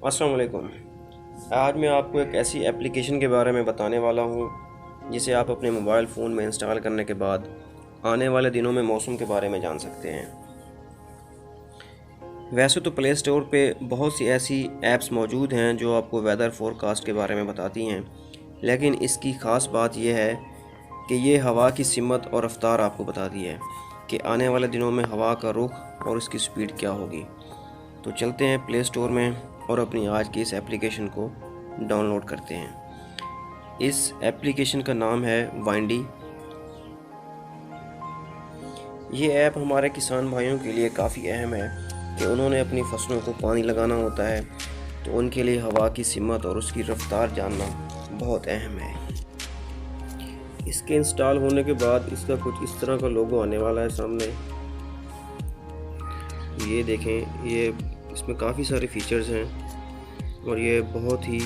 अस्सलाम वालेकुम। आज मैं आपको एक ऐसी एप्लीकेशन के बारे में बताने वाला हूँ जिसे आप अपने मोबाइल फ़ोन में इंस्टॉल करने के बाद आने वाले दिनों में मौसम के बारे में जान सकते हैं। वैसे तो प्ले स्टोर पे बहुत सी ऐसी ऐप्स मौजूद हैं जो आपको वेदर फोरकास्ट के बारे में बताती हैं, लेकिन इसकी ख़ास बात यह है कि ये हवा की सिमत और रफ्तार आपको बताती है कि आने वाले दिनों में हवा का रुख और इसकी स्पीड क्या होगी। तो चलते हैं प्ले स्टोर में और अपनी आज की इस एप्लीकेशन को डाउनलोड करते हैं। इस एप्लीकेशन का नाम है वाइंडी। ये ऐप हमारे किसान भाइयों के लिए काफ़ी अहम है कि उन्होंने अपनी फसलों को पानी लगाना होता है, तो उनके लिए हवा की सिमत और उसकी रफ्तार जानना बहुत अहम है। इसके इंस्टॉल होने के बाद इसका कुछ इस तरह का लोगो आने वाला है सामने। ये देखें, ये इसमें काफ़ी सारे फीचर्स हैं और ये बहुत ही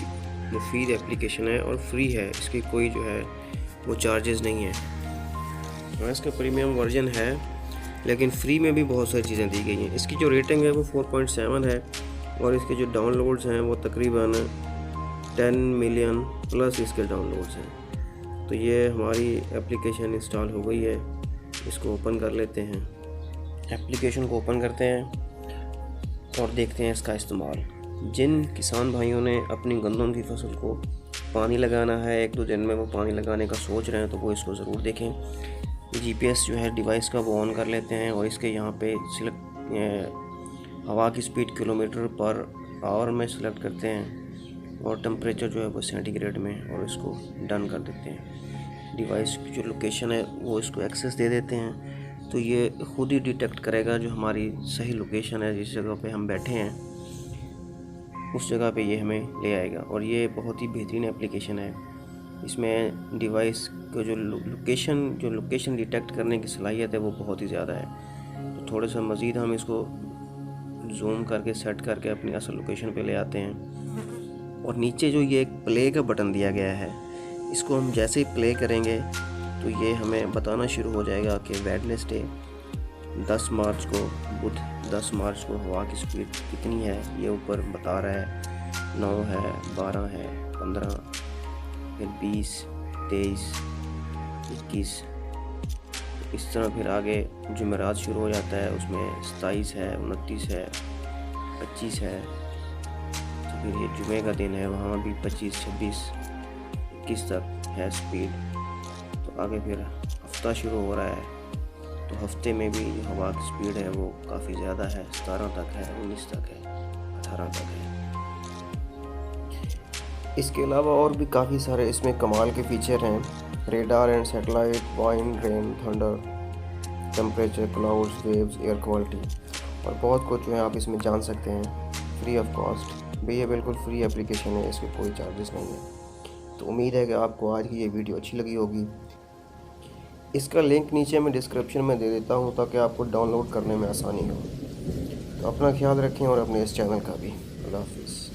मुफीद एप्लीकेशन है और फ्री है। इसकी कोई जो है वो चार्जेस नहीं है। हाँ, इसका प्रीमियम वर्जन है, लेकिन फ्री में भी बहुत सारी चीज़ें दी गई हैं। इसकी जो रेटिंग है वो 4.7 है और इसके जो डाउनलोड्स हैं वो तकरीबन 10 मिलियन प्लस इसके डाउनलोड्स हैं। तो ये हमारी एप्लीकेशन इंस्टॉल हो गई है। इसको ओपन कर लेते हैं। एप्लीकेशन को ओपन करते हैं और देखते हैं इसका इस्तेमाल। जिन किसान भाइयों ने अपनी गंदम की फसल को पानी लगाना है, 1-2 दिन में वो पानी लगाने का सोच रहे हैं, तो वो इसको ज़रूर देखें। GPS जो है डिवाइस का वो ऑन कर लेते हैं और इसके यहाँ पे सिलेक्ट हवा की स्पीड किलोमीटर पर आवर में सिलेक्ट करते हैं और टेम्परेचर जो है वो सेंटीग्रेड में, और इसको डन कर देते हैं। डिवाइस की जो लोकेशन है वो इसको एक्सेस दे देते हैं, तो ये खुद ही डिटेक्ट करेगा जो हमारी सही लोकेशन है, जिस जगह पे हम बैठे हैं उस जगह पे ये हमें ले आएगा। और ये बहुत ही बेहतरीन एप्लीकेशन है। इसमें डिवाइस का जो लोकेशन डिटेक्ट करने की सलाहियत है वो बहुत ही ज़्यादा है। तो थोड़ा सा मज़ीद हम इसको जूम करके सेट करके अपनी असल लोकेशन पे ले आते हैं। और नीचे जो ये एक प्ले का बटन दिया गया है, इसको हम जैसे ही प्ले करेंगे तो ये हमें बताना शुरू हो जाएगा कि वेडनेसडे 10 मार्च को, बुध 10 मार्च को हवा की स्पीड कितनी है। ये ऊपर बता रहा है 9 है, 12 है, 15, फिर 20, 23, 21। इस तरह फिर आगे जुमेरात शुरू हो जाता है, उसमें 27 है, 29 है, 25 है। तो फिर ये जुमे का दिन है, वहाँ भी 25, 26, 21 तक है स्पीड। तो आगे फिर हफ्ता शुरू हो रहा है, तो हफ्ते में भी जो हवा की स्पीड है वो काफ़ी ज़्यादा है। 17 तक है, 19 तक है, 18 तक है। इसके अलावा और भी काफ़ी सारे इसमें कमाल के फीचर हैं। Radar and satellite, wind, rain, thunder, temperature, clouds, waves, air quality और बहुत कुछ जो है आप इसमें जान सकते हैं फ्री ऑफ कॉस्ट। ये बिल्कुल फ्री एप्लीकेशन है, इसमें कोई चार्जेस नहीं है। तो उम्मीद है कि आपको आज की ये वीडियो अच्छी लगी होगी। इसका लिंक नीचे मैं डिस्क्रिप्शन में दे देता हूँ ताकि आपको डाउनलोड करने में आसानी हो। तो अपना ख्याल रखें और अपने इस चैनल का भी। अल्लाह हाफिज़।